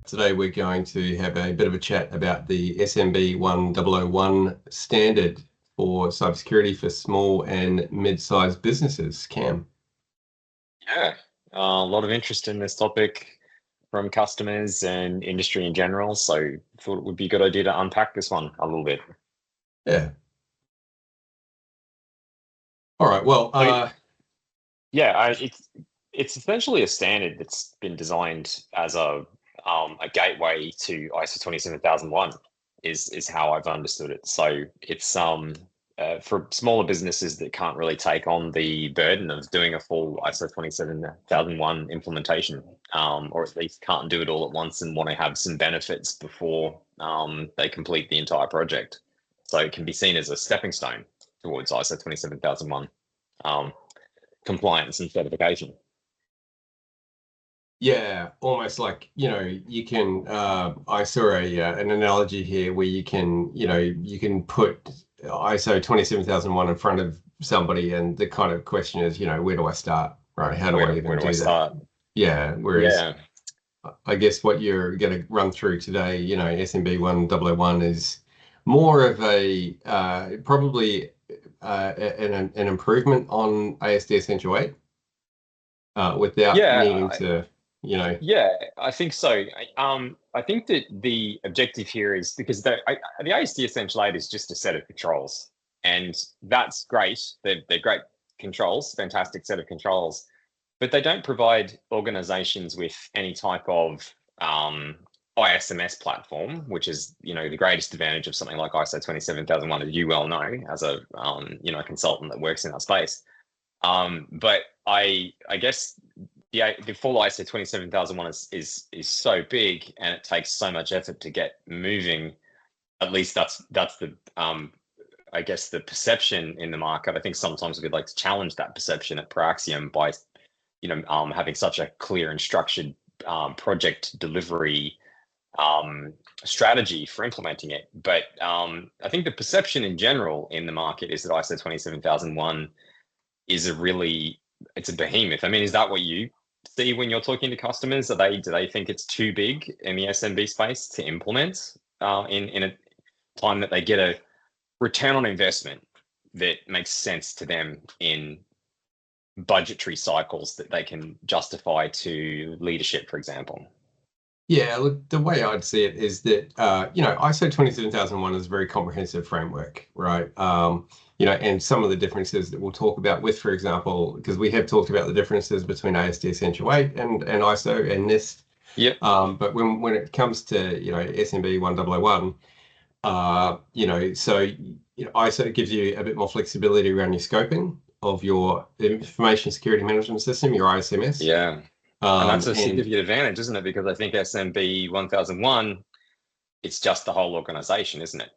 Today we're going to have a bit of a chat about the SMB 1001 standard for cybersecurity for small and mid-sized businesses. Cam. Yeah, a lot of interest in this topic from customers and industry in general. So thought it would be a good idea to unpack this one a little bit. Yeah. All right. Well, it's essentially a standard that's been designed as a gateway to ISO 27001 is how I've understood it. So it's for smaller businesses that can't really take on the burden of doing a full ISO 27001 implementation, or at least can't do it all at once and want to have some benefits before they complete the entire project. So it can be seen as a stepping stone towards ISO 27001 compliance and certification. Yeah, almost like, you can, I saw an analogy here where you can put ISO 27001 in front of somebody and the kind of question is, where do I start, right? How do I even do that? Start? Yeah, whereas I guess what you're going to run through today, SMB 1001 is more of a, probably an improvement on ASD Essential 8 without needing to... Yeah, I think so. I think that the objective here is because the ASD Essential 8 is just a set of controls, and that's great. They're great controls, fantastic set of controls, but they don't provide organizations with any type of ISMS platform, which is the greatest advantage of something like ISO 27001, as you well know, as a consultant that works in that space. But I guess the full ISO 27001 is so big and it takes so much effort to get moving. At least that's the I guess the perception in the market. I think sometimes we'd like to challenge that perception at Proaxiom by having such a clear and structured project delivery strategy for implementing it. But I think the perception in general in the market is that ISO 27001 is it's a behemoth. I mean, is that what you see when you're talking to customers? Do they think it's too big in the SMB space to implement in a time that they get a return on investment that makes sense to them in budgetary cycles that they can justify to leadership, for example? Yeah, look, the way I'd see it is that, ISO 27001 is a very comprehensive framework, right? And some of the differences that we'll talk about with, for example, because we have talked about the differences between ASD Essential 8 and ISO and NIST. Yeah. But when it comes to, SMB 1001, so ISO gives you a bit more flexibility around your scoping of your information security management system, your ISMS. Yeah. And that's a significant advantage, isn't it? Because I think SMB 1001, it's just the whole organization, isn't it?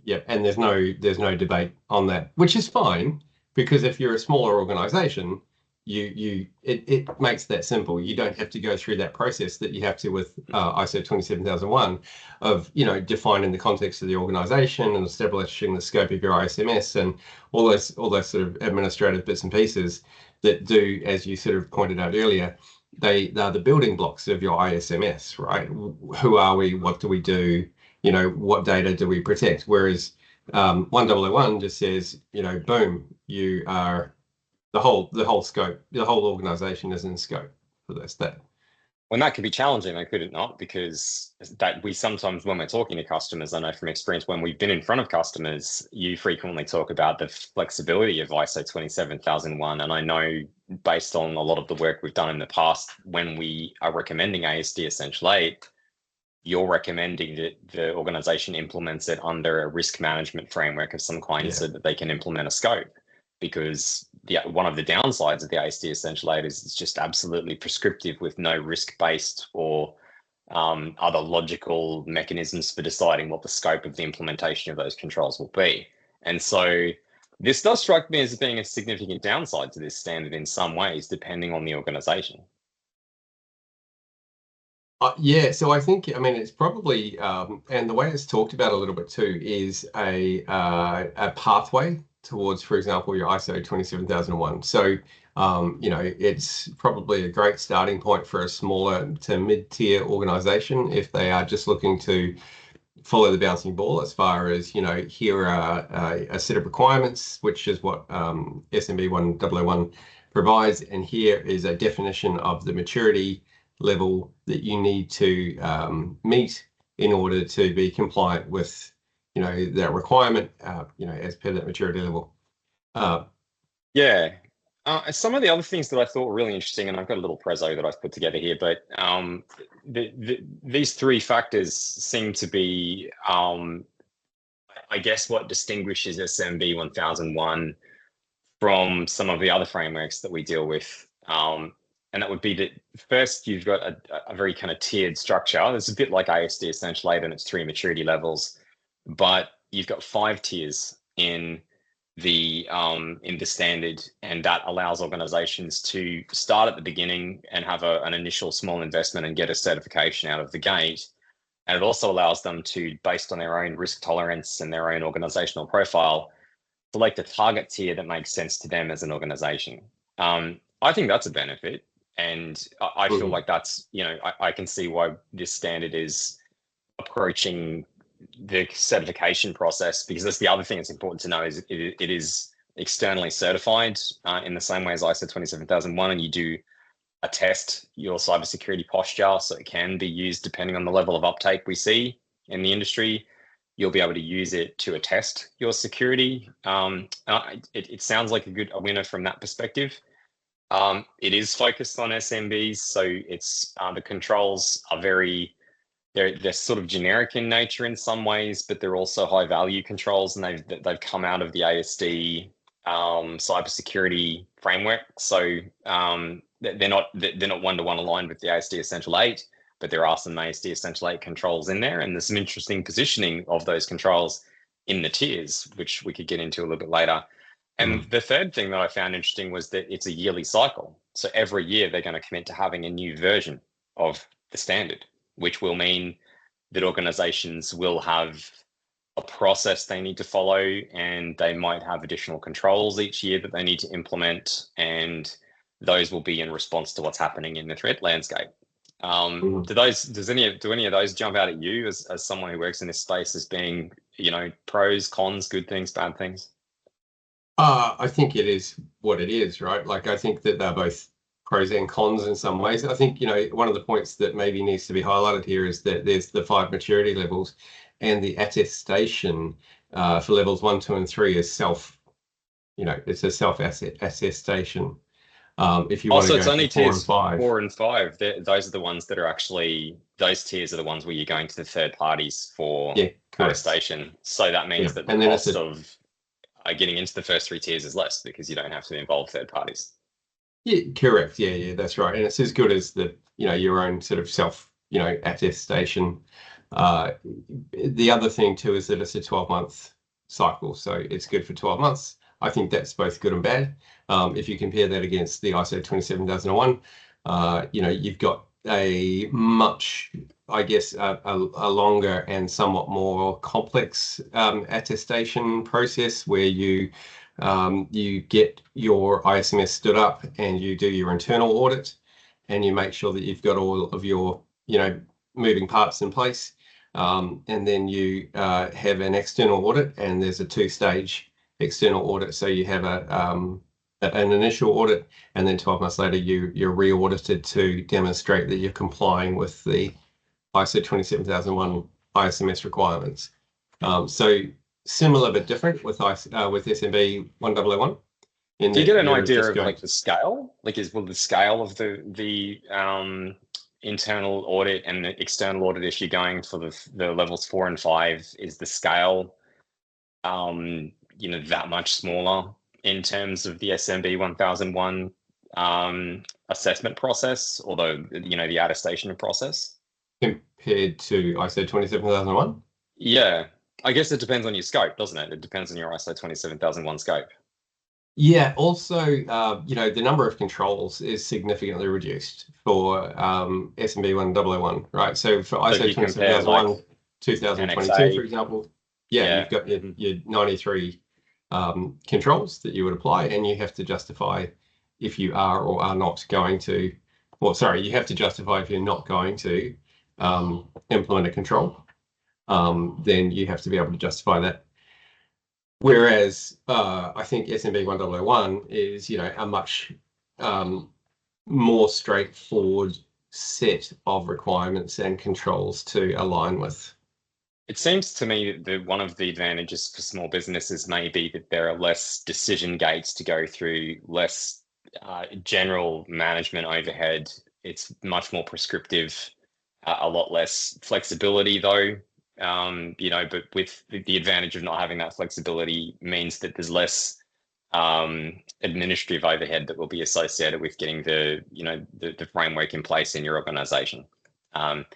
Yeah. And there's no debate on that, which is fine, because if you're a smaller organization, it makes that simple. You don't have to go through that process that you have to with ISO 27001 of defining the context of the organization and establishing the scope of your ISMS and all those sort of administrative bits and pieces that do, as you sort of pointed out earlier, they're the building blocks of your ISMS, right? Who are we? What do we do? What data do we protect? Whereas 1001 just says, boom, you are the whole scope, the whole organization is in scope for this. Well, that could be challenging, though, could it not? Because that we sometimes, when we're talking to customers, I know from experience, when we've been in front of customers, you frequently talk about the flexibility of ISO 27001. And I know based on a lot of the work we've done in the past, when we are recommending ASD Essential 8, you're recommending that the organization implements it under a risk management framework of some kind so that they can implement a scope. Because one of the downsides of the ASD Essential 8 is it's just absolutely prescriptive with no risk-based or other logical mechanisms for deciding what the scope of the implementation of those controls will be. And so this does strike me as being a significant downside to this standard in some ways, depending on the organization. Yeah, so I think, it's probably, and the way it's talked about a little bit too, is a pathway towards, for example, your ISO 27001. So, it's probably a great starting point for a smaller to mid-tier organization if they are just looking to follow the bouncing ball as far as, here are a set of requirements, which is what SMB 1001 provides. And here is a definition of the maturity level that you need to meet in order to be compliant with, that requirement, as per that maturity level. Some of the other things that I thought were really interesting, and I've got a little prezzo that I've put together here, but these three factors seem to be, I guess, what distinguishes SMB 1001 from some of the other frameworks that we deal with. And that would be that first, you've got a very kind of tiered structure. It's a bit like ASD Essential 8 and its 3 maturity levels, but you've got 5 tiers in the standard, and that allows organizations to start at the beginning and have an initial small investment and get a certification out of the gate. And it also allows them to, based on their own risk tolerance and their own organizational profile, select a target tier that makes sense to them as an organization. I think that's a benefit. And I feel like that's, I can see why this standard is approaching the certification process, because that's the other thing that's important to know is it is externally certified in the same way as ISO 27001, and you do attest your cybersecurity posture, so it can be used depending on the level of uptake we see in the industry. You'll be able to use it to attest your security. It sounds like a winner from that perspective. It is focused on SMBs, so it's the controls are they're sort of generic in nature in some ways, but they're also high value controls, and they've come out of the ASD cybersecurity framework. So they're not one-to-one aligned with the ASD Essential 8, but there are some ASD Essential 8 controls in there, and there's some interesting positioning of those controls in the tiers, which we could get into a little bit later. And the third thing that I found interesting was that it's a yearly cycle. So every year they're going to commit to having a new version of the standard, which will mean that organizations will have a process they need to follow, and they might have additional controls each year that they need to implement, and those will be in response to what's happening in the threat landscape. Do any of those jump out at you as someone who works in this space as being, pros, cons, good things, bad things? I think it is what it is, right? Like, I think that they're both pros and cons in some ways. I think, one of the points that maybe needs to be highlighted here is that there's the 5 maturity levels, and the attestation for levels 1, 2, and 3 is it's a self-attestation. If you want to go it's only 4 and tiers 5. 4 and 5. Those are the ones that are actually, those tiers are the ones where you're going to the third parties for attestation. So that means that the cost of getting into the first 3 tiers is less, because you don't have to involve third parties. Yeah, correct. Yeah, that's right. And it's as good as your own sort of self, attestation. The other thing too is that it's a 12-month cycle, so it's good for 12 months. I think that's both good and bad. If you compare that against the ISO 27001, you've got a much, I guess, a longer and somewhat more complex attestation process, where you get your ISMS stood up and you do your internal audit, and you make sure that you've got all of your moving parts in place, and then you have an external audit, and there's a 2-stage external audit. So you have an initial audit, and then 12 months later you're re-audited to demonstrate that you're complying with the ISO 27001 ISMS requirements. So similar but different with SMB 1001. Do you get an idea of like the scale? Like, will the scale of the internal audit and the external audit, if you're going for the levels 4 and 5, is the scale that much smaller in terms of the SMB 1001 assessment process, although the attestation process compared to ISO 27001? Yeah, I guess it depends on your scope, doesn't it? It depends on your ISO 27001 scope. Yeah, also, the number of controls is significantly reduced for SMB 1001, right? So for ISO 27001, 2022, for example, you've got your 93 controls that you would apply, and you have to justify if you are or are not going to, well, sorry, you have to justify if you're not going to implement a control, then you have to be able to justify that. Whereas I think SMB 1001 is, a much more straightforward set of requirements and controls to align with. It seems to me that one of the advantages for small businesses may be that there are less decision gates to go through, less general management overhead. It's much more prescriptive, a lot less flexibility though. But with the advantage of not having that flexibility means that there's less administrative overhead that will be associated with getting the framework in place in your organization. And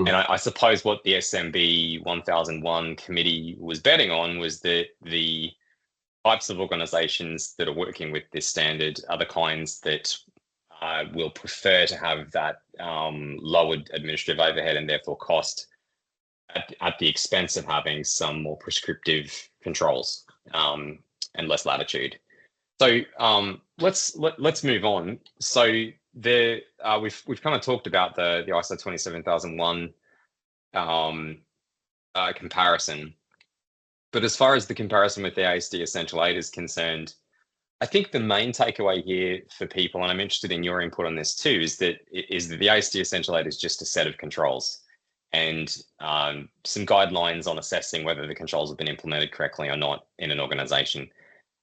I suppose what the SMB 1001 committee was betting on was that the types of organizations that are working with this standard are the kinds that will prefer to have that lowered administrative overhead and therefore cost at the expense of having some more prescriptive controls and less latitude. So let's move on. So we've kind of talked about the ISO 27001 comparison, but as far as the comparison with the ASD Essential 8 is concerned, I think the main takeaway here for people, and I'm interested in your input on this too, is that the ASD Essential 8 is just a set of controls and some guidelines on assessing whether the controls have been implemented correctly or not in an organization.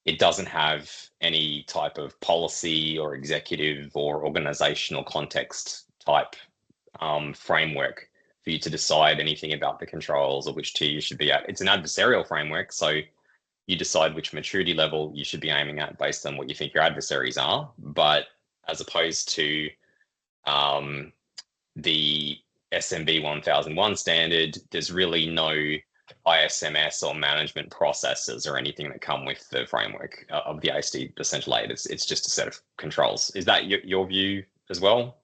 It doesn't have any type of policy or executive or organizational context type framework for you to decide anything about the controls or which tier you should be at. It's an adversarial framework, so you decide which maturity level you should be aiming at based on what you think your adversaries are. But as opposed to the SMB 1001 standard, there's really no ISMS or management processes or anything that come with the framework of the ASD Essential 8. It's just a set of controls. Is that your view as well?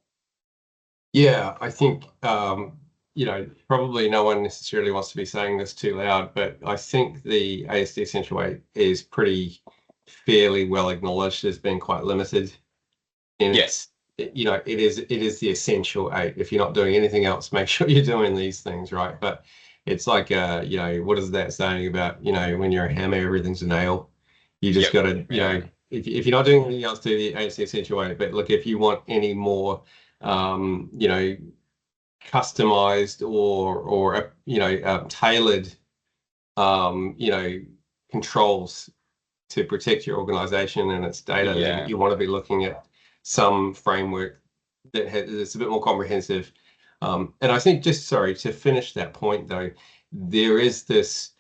Yeah, I think, probably no one necessarily wants to be saying this too loud, but I think the ASD Essential 8 is pretty fairly well acknowledged as being quite limited. Yes. It is the Essential 8. If you're not doing anything else, make sure you're doing these things, right? But it's like, what is that saying about, when you're a hammer, everything's a nail. You just got to, if you're not doing anything else, do the ASD Essential 8. But look, if you want any more, customized or tailored, controls to protect your organization and its data, then you want to be looking at some framework that's a bit more comprehensive. And I think to finish that point though, there is this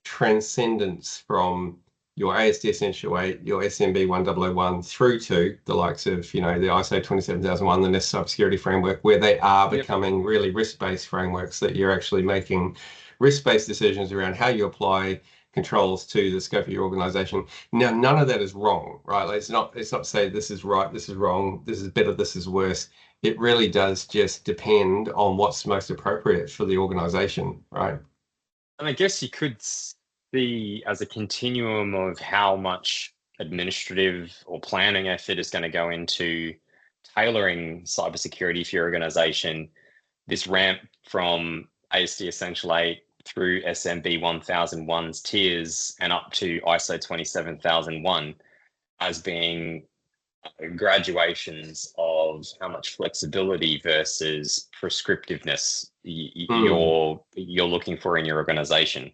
transcendence from your ASD Essential 8, your SMB 1001 through to the likes of, the ISO 27001, the NIST Cybersecurity framework, where they are becoming really risk-based frameworks that you're actually making risk-based decisions around how you apply controls to the scope of your organization. Now, none of that is wrong, right? It's not to say this is right, this is wrong, this is better, this is worse. It really does just depend on what's most appropriate for the organization, right? And I guess you could see as a continuum of how much administrative or planning effort is going to go into tailoring cybersecurity for your organization, this ramp from ASD Essential 8 through SMB 1001's tiers and up to ISO 27001 as being graduations of how much flexibility versus prescriptiveness you're looking for in your organization.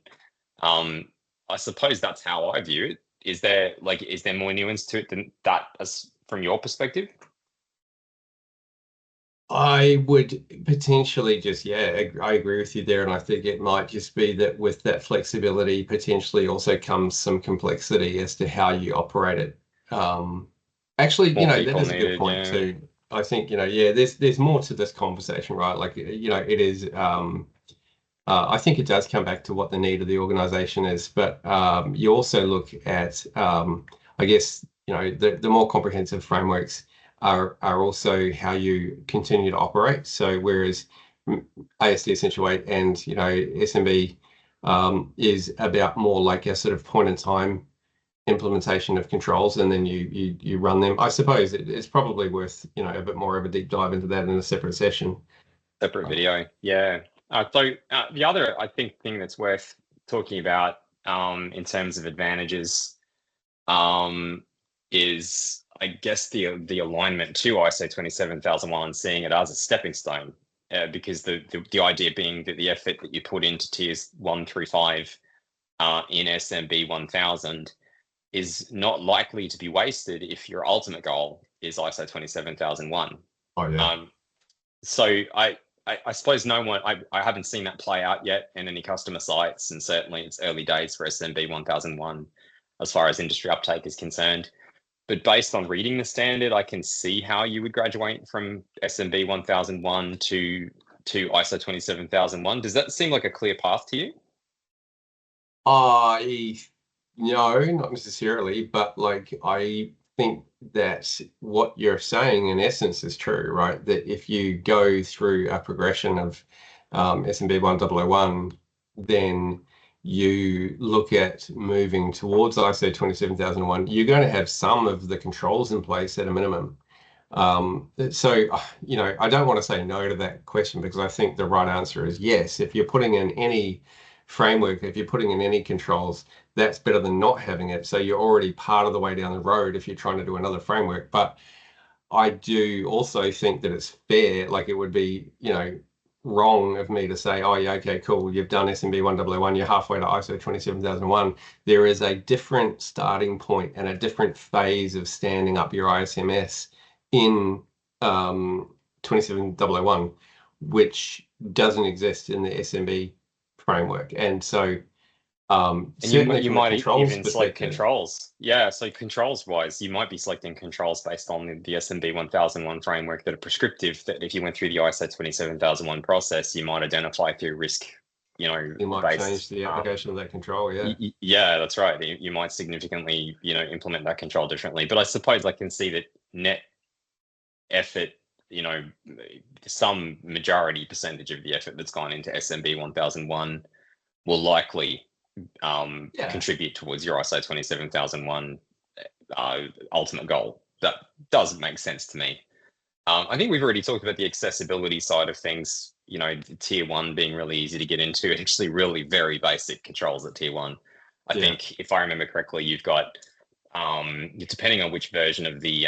I suppose that's how I view it. Is there more nuance to it than that as from your perspective? I would potentially I agree with you there. And I think it might just be that with that flexibility potentially also comes some complexity as to how you operate it. Actually, that is a good point too. I think, there's more to this conversation, right? Like, it is, I think it does come back to what the need of the organization is, but you also look at, I guess, the more comprehensive frameworks are also how you continue to operate. So whereas ASD Essential 8 and, SMB is about more like a sort of point in time implementation of controls, and then you run them. I suppose it's probably worth, a bit more of a deep dive into that in a separate session. Separate video, yeah. The other, I think, thing that's worth talking about in terms of advantages is, I guess, the alignment to ISO 27001, seeing it as a stepping stone, because the idea being that the effort that you put into tiers 1 through 5 in SMB 1000 is not likely to be wasted if your ultimate goal is ISO 27001. Oh yeah. So I suppose I haven't seen that play out yet in any customer sites, and certainly it's early days for SMB 1001 as far as industry uptake is concerned. But based on reading the standard, I can see how you would graduate from SMB 1001 to ISO 27001. Does that seem like a clear path to you? No, not necessarily, but like I think that what you're saying in essence is true, right? That if you go through a progression of SMB 1001, then you look at moving towards ISO 27001, you're going to have some of the controls in place at a minimum. So, I don't want to say no to that question, because I think the right answer is yes. If you're putting in any framework, if you're putting in any controls, that's better than not having it. So you're already part of the way down the road if you're trying to do another framework. But I do also think that it's fair, like it would be, wrong of me to say, oh yeah, okay, cool, you've done SMB 1001, you're halfway to ISO 27001. There is a different starting point and a different phase of standing up your ISMS in 27001, which doesn't exist in the SMB framework. And so and you might even select controls. Yeah, so controls wise, you might be selecting controls based on the SMB 1001 framework that are prescriptive, that if you went through the ISO 27001 process, you might identify through risk, you might change the application of that control. Yeah, that's right. You might significantly implement that control differently. But I suppose I can see that net effort, some majority percentage of the effort that's gone into SMB 1001 will likely contribute towards your ISO 27001 ultimate goal. That does make sense to me. I think we've already talked about the accessibility side of things, tier 1 being really easy to get into, actually really very basic controls at tier 1. I think, if I remember correctly, you've got depending on which version of the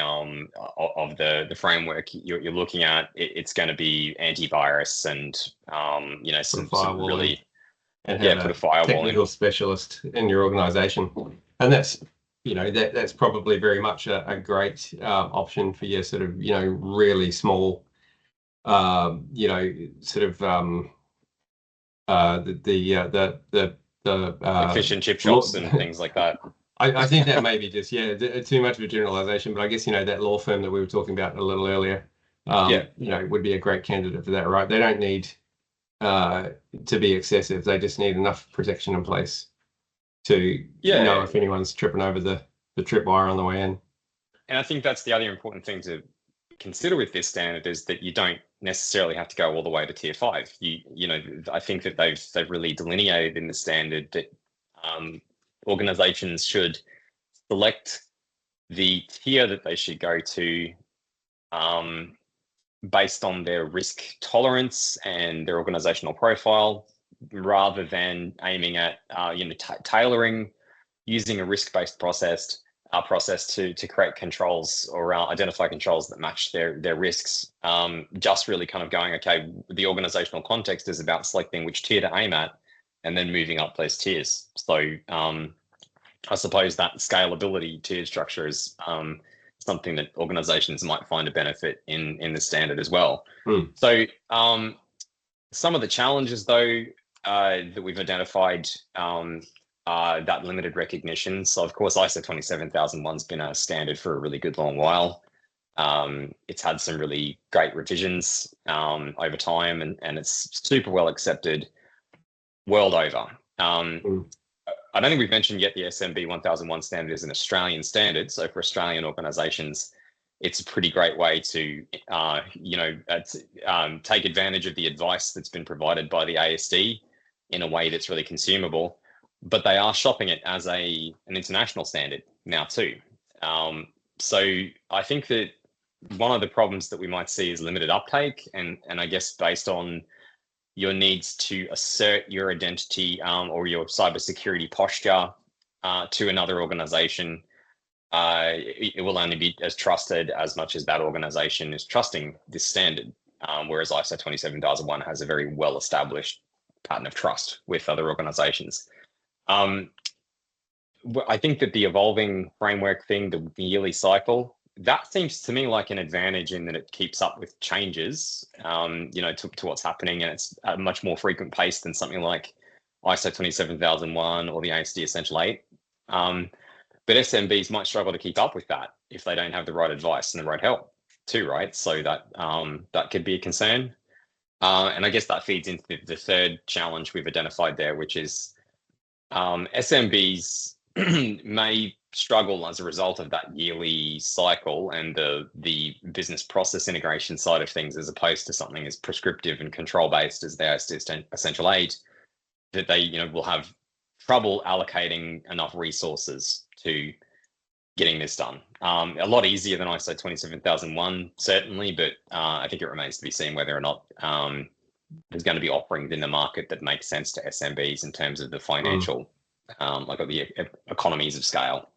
framework you're looking at, it's going to be antivirus and some really and have put a firewall technical specialist in your organization. And that's that's probably very much a great option for your sort of really small efficient chip shops and things like that. I think that may be just too much of a generalization, but I guess that law firm that we were talking about a little earlier would be a great candidate for that, right? They don't need to be excessive. They just need enough protection in place to know if anyone's tripping over the tripwire on the way in. And I think that's the other important thing to consider with this standard, is that you don't necessarily have to go all the way to tier 5. I think that they've really delineated in the standard that organizations should select the tier that they should go to based on their risk tolerance and their organizational profile, rather than aiming at tailoring, using a risk-based process to create controls or identify controls that match their risks. Just really kind of going, okay, the organizational context is about selecting which tier to aim at, and then moving up those tiers. So I suppose that scalability tier structure is something that organizations might find a benefit in the standard as well. So some of the challenges, though, that we've identified are that limited recognition. So, of course, ISO 27001's been a standard for a really good long while. It's had some really great revisions over time, and it's super well accepted world over. I don't think we've mentioned yet the SMB 1001 standard is an Australian standard. So for Australian organizations, it's a pretty great way to, take advantage of the advice that's been provided by the ASD in a way that's really consumable, but they are shopping it as an international standard now too. So I think that one of the problems that we might see is limited uptake, and I guess based on your needs to assert your identity or your cybersecurity posture to another organization, it will only be as trusted as much as that organization is trusting this standard. Whereas ISO 27001 has a very well-established pattern of trust with other organizations. I think that the evolving framework thing, the yearly cycle, that seems to me like an advantage in that it keeps up with changes, to what's happening, and it's at a much more frequent pace than something like ISO 27001 or the ASD Essential 8. But SMBs might struggle to keep up with that if they don't have the right advice and the right help too, right? So that that could be a concern. And I guess that feeds into the third challenge we've identified there, which is SMBs may struggle as a result of that yearly cycle and the business process integration side of things, as opposed to something as prescriptive and control based as the ASD Essential 8, that they will have trouble allocating enough resources to getting this done. A lot easier than ISO 27001 certainly, but I think it remains to be seen whether or not there's going to be offerings in the market that make sense to SMBs in terms of the financial like the economies of scale.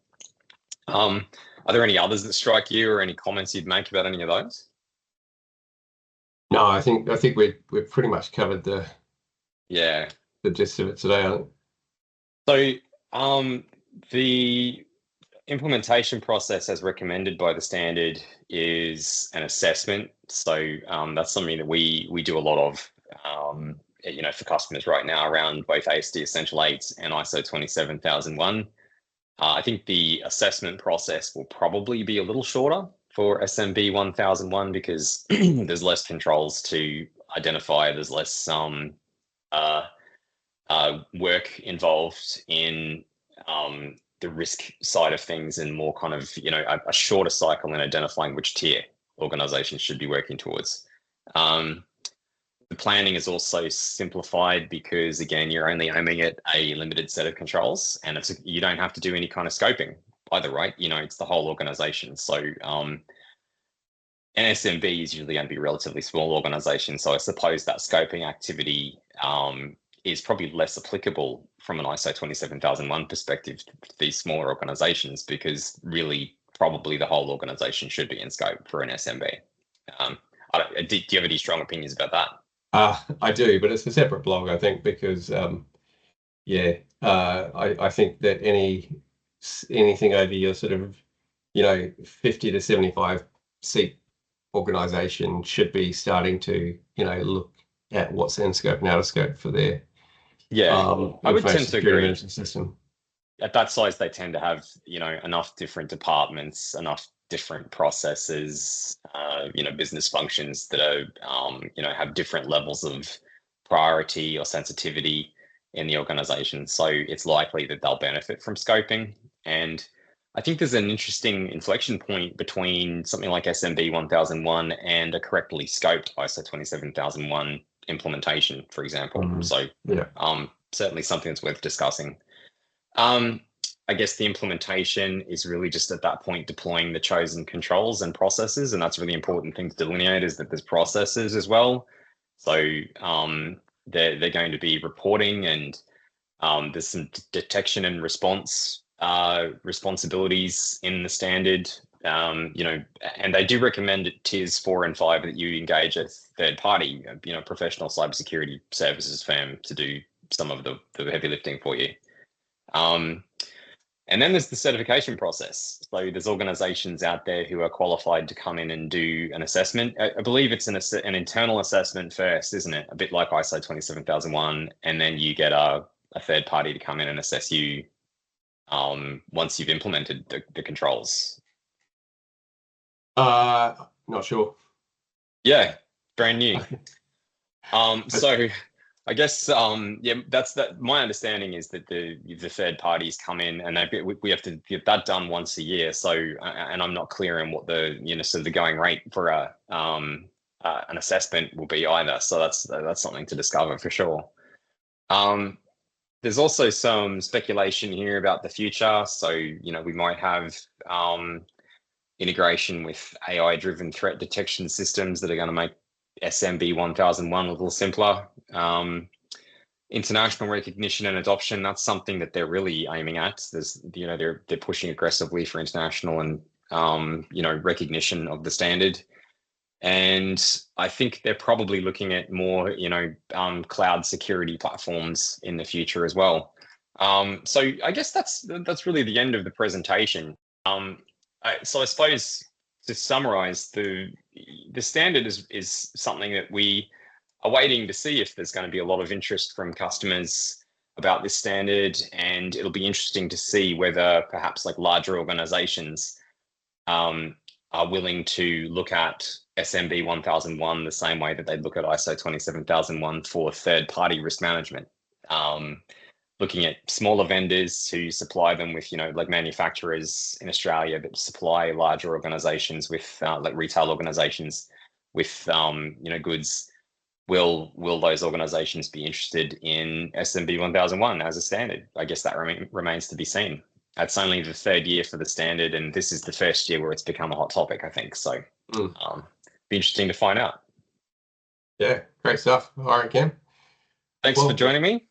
Are there any others that strike you, or any comments you'd make about any of those? No, I think we've pretty much covered the gist of it today, I think. So the implementation process as recommended by the standard is an assessment. So that's something that we do a lot of for customers right now around both ASD Essential 8 and ISO 27001. I think the assessment process will probably be a little shorter for SMB 1001 because there's less controls to identify. There's less work involved in the risk side of things, and more kind of a shorter cycle in identifying which tier organizations should be working towards. The planning is also simplified because, again, you're only aiming at a limited set of controls, and you don't have to do any kind of scoping either, right? It's the whole organization. So an SMB is usually going to be a relatively small organization. So I suppose that scoping activity is probably less applicable from an ISO 27001 perspective to these smaller organizations, because really probably the whole organization should be in scope for an SMB. Do you have any strong opinions about that? I do, but it's a separate blog, I think, because I think that anything over your sort of 50 to 75 seat organization should be starting to look at what's in scope and out of scope for their I would tend to agree. System. At that size, they tend to have enough different departments, enough different processes, business functions that are have different levels of priority or sensitivity in the organization. So it's likely that they'll benefit from scoping. And I think there's an interesting inflection point between something like SMB 1001 and a correctly scoped ISO 27001 implementation, for example. So certainly something that's worth discussing. I guess the implementation is really just at that point deploying the chosen controls and processes, and that's a really important thing to delineate, is that there's processes as well. So they're going to be reporting, and there's some detection and response responsibilities in the standard. And they do recommend at tiers 4 and 5 that you engage a third party, professional cybersecurity services firm to do some of the heavy lifting for you. And then there's the certification process. So there's organizations out there who are qualified to come in and do an assessment. I believe it's an internal assessment first, isn't it? A bit like ISO 27001, and then you get a third party to come in and assess you once you've implemented the controls. Not sure. Yeah, brand new. So I guess that's that. My understanding is that the third parties come in, and we have to get that done once a year. So and I'm not clear on what the sort of the going rate for an assessment will be either. So that's something to discover for sure. There's also some speculation here about the future. So, we might have integration with AI-driven threat detection systems that are going to make SMB 1001 a little simpler. International recognition and adoption, that's something that they're really aiming at. There's, they're pushing aggressively for international and, recognition of the standard. And I think they're probably looking at more, cloud security platforms in the future as well. So I guess that's really the end of the presentation. So I suppose to summarize, the standard is something that we are waiting to see if there's going to be a lot of interest from customers about this standard, and it'll be interesting to see whether perhaps like larger organizations are willing to look at SMB 1001 the same way that they look at ISO 27001 for third-party risk management. Looking at smaller vendors who supply them with, like manufacturers in Australia that supply larger organizations with, like retail organizations with, goods. Will those organizations be interested in SMB 1001 as a standard? I guess that remains to be seen. That's only the third year for the standard, and this is the first year where it's become a hot topic, I think. So be interesting to find out. Yeah, great stuff. All right, Ken. Thanks for joining me.